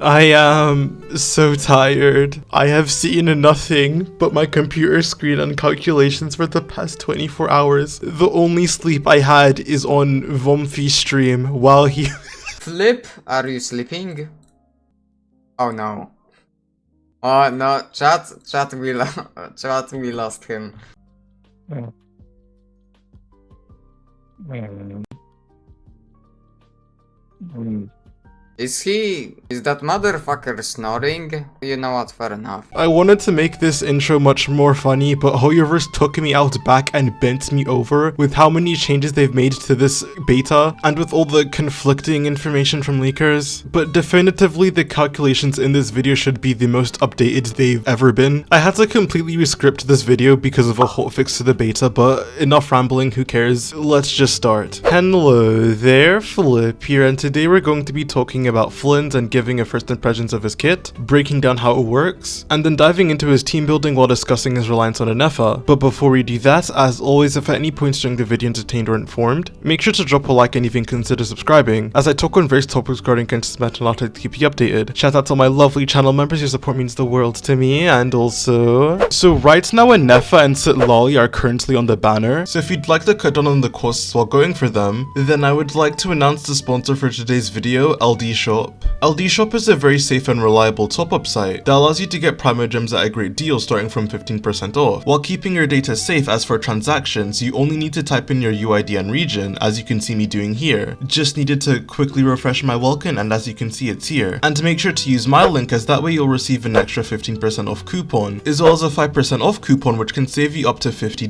I am so tired. I have seen nothing but my computer screen and calculations for the past 24 hours. The only sleep I had is on Vomfi's stream while he... Flip, are you sleeping? Oh no. Oh no, chat, we lost him. Is that motherfucker snoring? You know what, fair enough. I wanted to make this intro much more funny, but Hoyoverse took me out back and bent me over with how many changes they've made to this beta, and with all the conflicting information from leakers. But definitively, the calculations in this video should be the most updated they've ever been. I had to completely rescript this video because of a hotfix to the beta, but enough rambling, who cares? Let's just start. Hello there, Flip here, and today we're going to be talking about Flins and giving a first impressions of his kit, breaking down how it works, and then diving into his team building while discussing his reliance on a Nefa. But before we do that, as always, if at any points during the video entertained or informed, make sure to drop a like and even consider subscribing, as I talk on various topics regarding Genshin's mental health to keep you updated. Shout out to my lovely channel members, your support means the world to me, and also... So right now Nefa and Sitlali are currently on the banner, so if you'd like to cut down on the costs while going for them, then I would like to announce the sponsor for today's video, LDshop. LDshop is a very safe and reliable top-up site that allows you to get Primo Gems at a great deal starting from 15% off, while keeping your data safe. As for transactions, you only need to type in your UID and region, as you can see me doing here. Just needed to quickly refresh my welkin, and as you can see, it's here. And make sure to use my link, as that way you'll receive an extra 15% off coupon, as well as a 5% off coupon which can save you up to $50.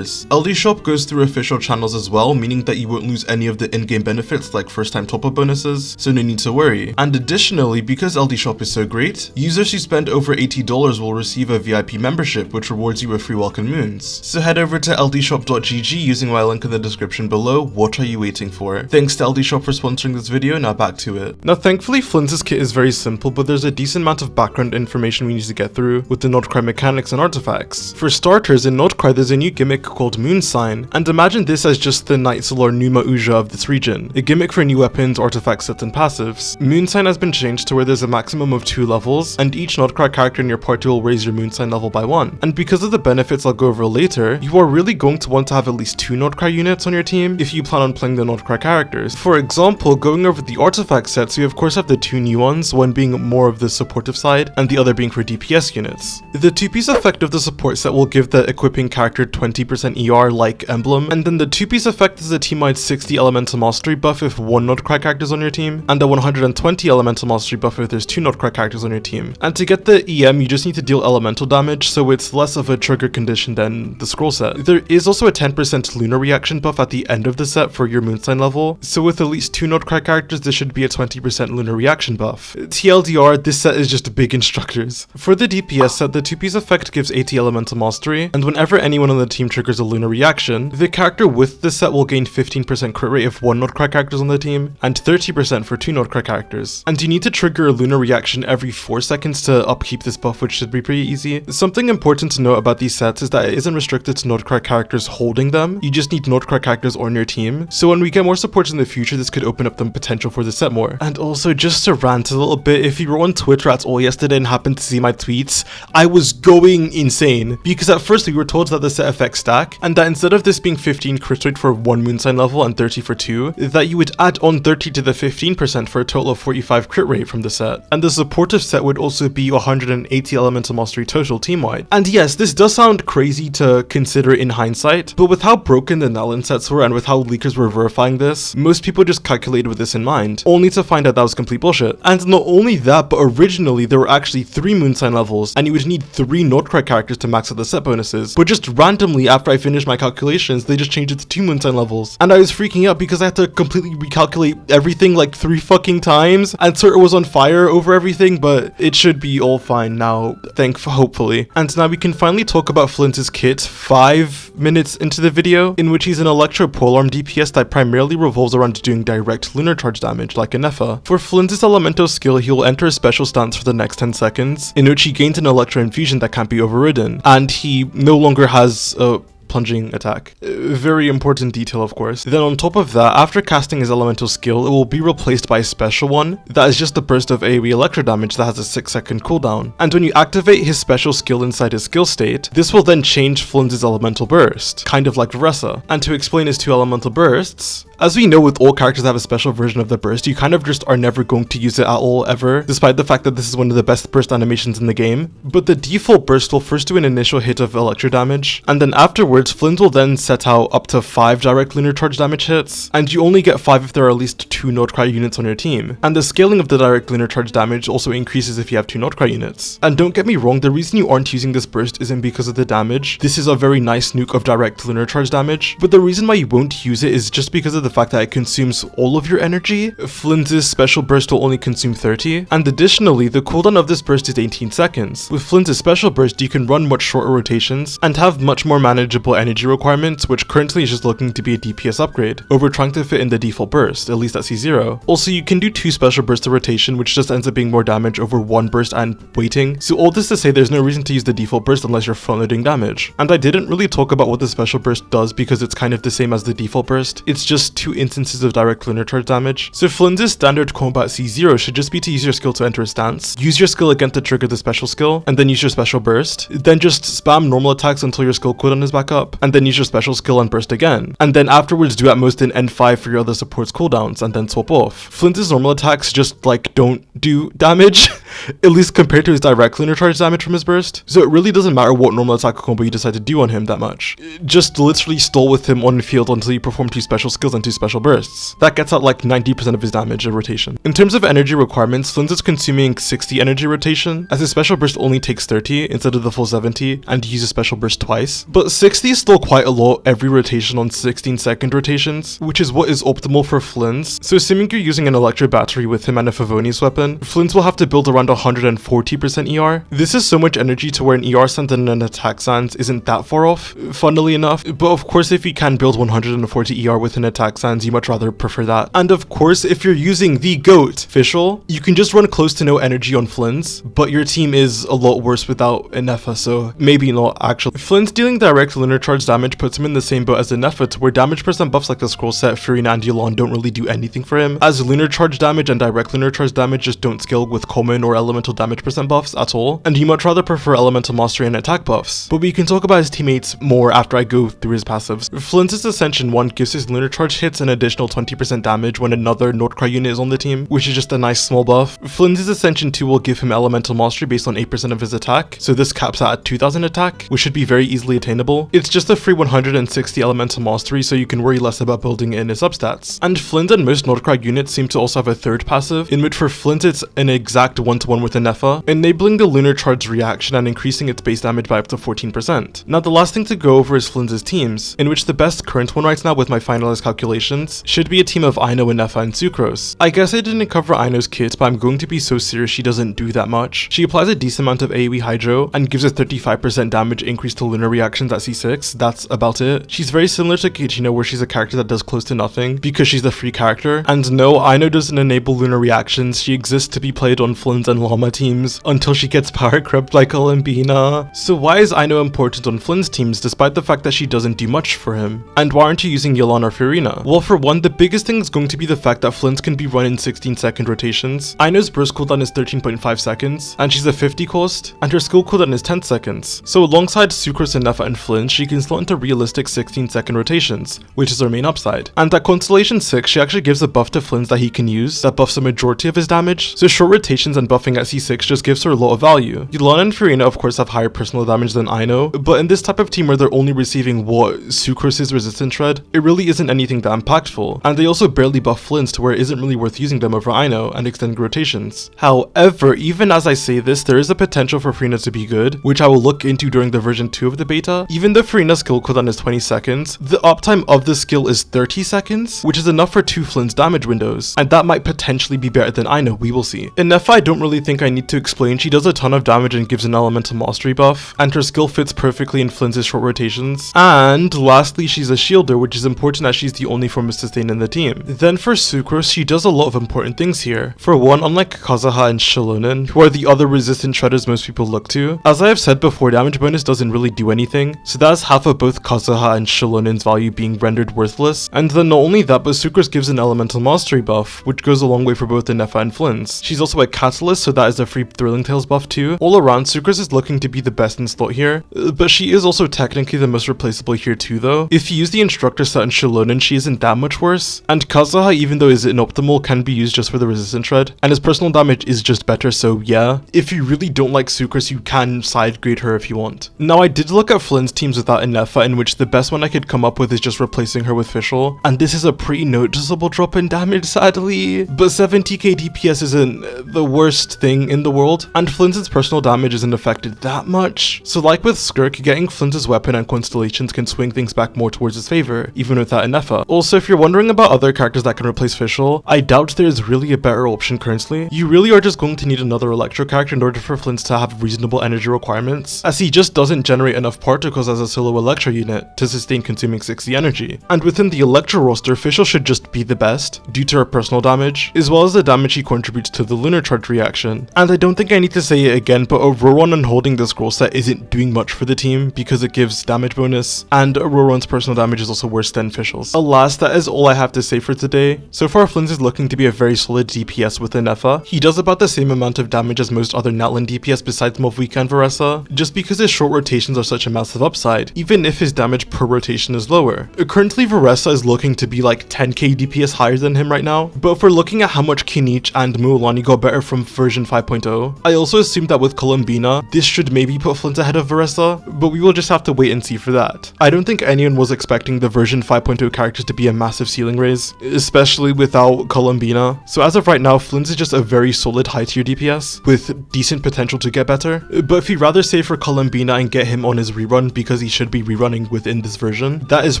LDshop goes through official channels as well, meaning that you won't lose any of the in-game benefits like first-time top-up bonuses, so no need to worry. And additionally, because LDshop is so great, users who spend over $80 will receive a VIP membership, which rewards you with free welcome moons. So head over to ldshop.gg using my link in the description below. What are you waiting for? Thanks to LDshop for sponsoring this video, now back to it. Now thankfully Flins' kit is very simple, but there's a decent amount of background information we need to get through with the Nodecry mechanics and artifacts. For starters, in Nodecry there's a new gimmick called Moon Sign, and imagine this as just the Night Solar Numa Uja of this region, a gimmick for new weapons, artifact sets, and passives. Moon Sign has been changed to where there's a maximum of 2 levels, and each Nodecry character in your party will raise your Moon Sign level by 1. And because of the benefits I'll go over later, you are really going to want to have at least 2 Nodecry units on your team if you plan on playing the Nodecry characters. For example, going over the artifact sets, we of course have the 2 new ones, one being more of the supportive side, and the other being for DPS units. The 2-piece effect of the support set will give the equipping character 20% ER like emblem, and then the 2-piece effect is a team-wide 60 elemental mastery buff if 1 Nodecry character is on your team, and a 120 elemental mastery buff if there's 2 Nodecry characters on your team. And to get the EM, you just need to deal elemental damage, so it's less of a trigger condition than the scroll set. There is also a 10% lunar reaction buff at the end of the set for your moon sign level, so with at least 2 Nodecry characters, there should be a 20% lunar reaction buff. TLDR, this set is just big instructors. For the DPS set, the 2-piece effect gives 80 elemental mastery, and whenever anyone on the team triggers a lunar reaction, the character with this set will gain 15% crit rate if 1 Nodecry character is on the team, and 30% for 2 Nodecry characters. And you need to trigger a lunar reaction every 4 seconds to upkeep this buff, which should be pretty easy. Something important to note about these sets is that it isn't restricted to Nodecry characters holding them, you just need Nodecry characters on your team. So when we get more supports in the future, this could open up the potential for the set more. And also, just to rant a little bit, if you were on Twitter at all yesterday and happened to see my tweets, I was going insane, because at first we were told that the set effects stack, and that instead of this being 15 crit rate for 1 moon sign level and 30 for 2, that you would add on 30 to the 15% for a total of 45 crit rate from the set. And the supportive set would also be 180 elemental mastery total team-wide. And yes, this does sound crazy to consider in hindsight, but with how broken the Nalin sets were and with how leakers were verifying this, most people just calculated with this in mind, only to find out that was complete bullshit. And not only that, but originally there were actually 3 moon sign levels, and you would need 3 Nodecry characters to max out the set bonuses. But just randomly, after I finished my calculations, they just changed it to 2 moon sign levels. And I was freaking out because I had to completely recalculate everything like 3 fucking times, and Twitter was on fire over everything, but it should be all fine now, hopefully. And now we can finally talk about Flins' kit 5 minutes into the video, in which he's an electro polearm DPS that primarily revolves around doing direct lunar charge damage like a Nefa. For Flins' elemental skill, he will enter a special stance for the next 10 seconds, in which he gains an electro infusion that can't be overridden, and he no longer has a plunging attack. Very important detail, of course. Then on top of that, after casting his elemental skill, it will be replaced by a special one that is just a burst of AoE electro damage that has a 6-second cooldown. And when you activate his special skill inside his skill state, this will then change Flins' elemental burst, kind of like Ressa. And to explain his 2 elemental bursts, as we know with all characters that have a special version of the burst, you kind of just are never going to use it at all ever, despite the fact that this is one of the best burst animations in the game. But the default burst will first do an initial hit of electro damage, and then afterwards, Flins will then set out up to 5 direct lunar charge damage hits, and you only get 5 if there are at least 2 Nodecry units on your team. And the scaling of the direct lunar charge damage also increases if you have 2 Nodecry units. And don't get me wrong, the reason you aren't using this burst isn't because of the damage. This is a very nice nuke of direct lunar charge damage, but the reason why you won't use it is just because of the fact that it consumes all of your energy. Flins' special burst will only consume 30, and additionally, the cooldown of this burst is 18 seconds. With Flins' special burst, you can run much shorter rotations and have much more manageable energy requirements, which currently is just looking to be a DPS upgrade, over trying to fit in the default burst, at least at C0. Also, you can do 2 special bursts of rotation, which just ends up being more damage over 1 burst and waiting. So all this to say, there's no reason to use the default burst unless you're front-loading damage. And I didn't really talk about what the special burst does because it's kind of the same as the default burst. It's just 2 instances of direct lunar charge damage. So Flins' standard combat C0 should just be to use your skill to enter a stance, use your skill again to trigger the special skill, and then use your special burst, then just spam normal attacks until your skill cooldown is back up, and then use your special skill and burst again, and then afterwards do at most an N5 for your other supports cooldowns, and then swap off. Flint's normal attacks just like don't do damage, at least compared to his direct lunar charge damage from his burst, so it really doesn't matter what normal attack combo you decide to do on him that much. Just literally stall with him on the field until you perform 2 special skills and 2 special bursts. That gets out like 90% of his damage in rotation. In terms of energy requirements, Flins is consuming 60 energy rotation, as his special burst only takes 30 instead of the full 70, and he uses special burst twice. But 60 is still quite a lot every rotation on 16-second rotations, which is what is optimal for Flins. So assuming you're using an electro battery with him and a Favonius weapon, Flins will have to build around 140% ER. This is so much energy to where an ER sense and an attack sense isn't that far off, funnily enough. But of course, if you can build 140 ER with an attack sense, you much rather prefer that. And of course, if you're using the GOAT Fischl, you can just run close to no energy on Flins, but your team is a lot worse without a Nefa, so maybe not actually. Flins dealing direct lunar charge damage puts him in the same boat as the Nefa, to where damage percent buffs like the scroll set, Furina, and Yulon don't really do anything for him, as lunar charge damage and direct lunar charge damage just don't scale with common or elemental damage percent buffs at all, and you much rather prefer elemental mastery and attack buffs. But we can talk about his teammates more after I go through his passives. Flins' Ascension 1 gives his lunar charge hits an additional 20% damage when another Nodecry unit is on the team, which is just a nice small buff. Flins' Ascension 2 will give him elemental mastery based on 8% of his attack, so this caps out at 2000 attack, which should be very easily attainable. It's just a free 160 elemental mastery, so you can worry less about building it in his substats. And Flins and most Nodecry units seem to also have a third passive, in which for Flins it's an exact 1-to-1 with a Nefa, enabling the lunar charge reaction and increasing its base damage by up to 14%. Now the last thing to go over is Flins' teams, in which the best current one right now with my finalized calculations should be a team of Aino and Nefa and Sucrose. I guess I didn't cover Aino's kit, but I'm going to be so serious she doesn't do that much. She applies a decent amount of AoE Hydro and gives a 35% damage increase to lunar reactions at C6, that's about it. She's very similar to Kichino, where she's a character that does close to nothing because she's a free character. And no, Aino doesn't enable lunar reactions, she exists to be played on Flins and Llama teams until she gets power crept like Olembina. So why is Aino important on Flins teams despite the fact that she doesn't do much for him? And why aren't you using Yulon or Furina? Well, for one, the biggest thing is going to be the fact that Flins can be run in 16-second rotations. Aino's burst cooldown is 13.5 seconds, and she's a 50 cost, and her skill cooldown is 10 seconds. So alongside Sucrose and Nefa and Flins, she can slot into realistic 16-second rotations, which is her main upside. And at Constellation 6, she actually gives a buff to Flins that he can use that buffs a majority of his damage, so short rotations and buffing at C6 just gives her a lot of value. Yulon and Furina of course have higher personal damage than Aino, but in this type of team where they're only receiving what Sucrose's resistance shred, it really isn't anything that impactful, and they also barely buff Flins to where it isn't really worth using them over Aino and extended rotations. However, even as I say this, there is a potential for Furina to be good, which I will look into during the version 2 of the beta. Even though Furina's skill cooldown is 20 seconds, the uptime of the skill is 30 seconds, which is enough for 2 Flins damage windows, and that might potentially be better than Aino, we will see. In Nefa, I don't really really think I need to explain, she does a ton of damage and gives an elemental mastery buff, and her skill fits perfectly in Flins' short rotations. And lastly, she's a shielder, which is important as she's the only form of sustain in the team. Then for Sucrose, she does a lot of important things here. For one, unlike Kazuha and Shilonen, who are the other resistant shredders most people look to, as I have said before, damage bonus doesn't really do anything, so that's half of both Kazuha and Shilonen's value being rendered worthless. And then not only that, but Sucrose gives an elemental mastery buff, which goes a long way for both Nefa and Flins. She's also a catalyst, so that is a free Thrilling Tales buff too. All around, Sucrose is looking to be the best in slot here, but she is also technically the most replaceable here too though. If you use the instructor set in Shilonen, she isn't that much worse, and Kazuha, even though is inoptimal, can be used just for the resistance shred, and his personal damage is just better, so yeah. If you really don't like Sucrose, you can side grade her if you want. Now I did look at Flynn's teams without a Nefa, in which the best one I could come up with is just replacing her with Fischl, and this is a pretty noticeable drop in damage sadly, but 70k DPS isn't the worst thing in the world, and Flynn's personal damage isn't affected that much. So like with Skirk, getting Flynn's weapon and constellations can swing things back more towards his favor, even without a Nefa. Also, if you're wondering about other characters that can replace Fischl, I doubt there's really a better option currently. You really are just going to need another Electro character in order for Flint to have reasonable energy requirements, as he just doesn't generate enough particles as a solo Electro unit to sustain consuming 60 energy. And within the Electro roster, Fischl should just be the best, due to her personal damage, as well as the damage he contributes to the Lunar Charge reaction. And I don't think I need to say it again, but Auroron and holding this scroll set isn't doing much for the team because it gives damage bonus, and Auroron's personal damage is also worse than Fischl's. Alas, that is all I have to say for today. So far, Flins is looking to be a very solid DPS with a Nefa. He does about the same amount of damage as most other Natlan DPS besides Movwika and Varessa, just because his short rotations are such a massive upside, even if his damage per rotation is lower. Currently, Varessa is looking to be like 10k DPS higher than him right now, but if we're looking at how much Kinich and Mualani got better from version 5.0, I also assume that with Columbina, this should maybe put Flint ahead of Varessa, but we will just have to wait and see for that. I don't think anyone was expecting the version 5.0 characters to be a massive ceiling raise, especially without Columbina. So as of right now, Flint is just a very solid high tier DPS with decent potential to get better, but if you'd rather save for Columbina and get him on his rerun because he should be rerunning within this version, that is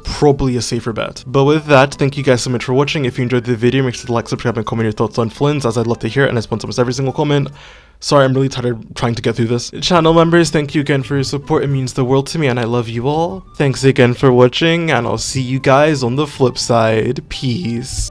probably a safer bet. But with that, thank you guys so much for watching. If you enjoyed the video, make sure to like, subscribe, and comment your thoughts on Flins, as I'd love to hear it and I respond to almost every single comment. Sorry, I'm really tired of trying to get through this. Channel members, thank you again for your support. It means the world to me and I love you all. Thanks again for watching, and I'll see you guys on the flip side. Peace.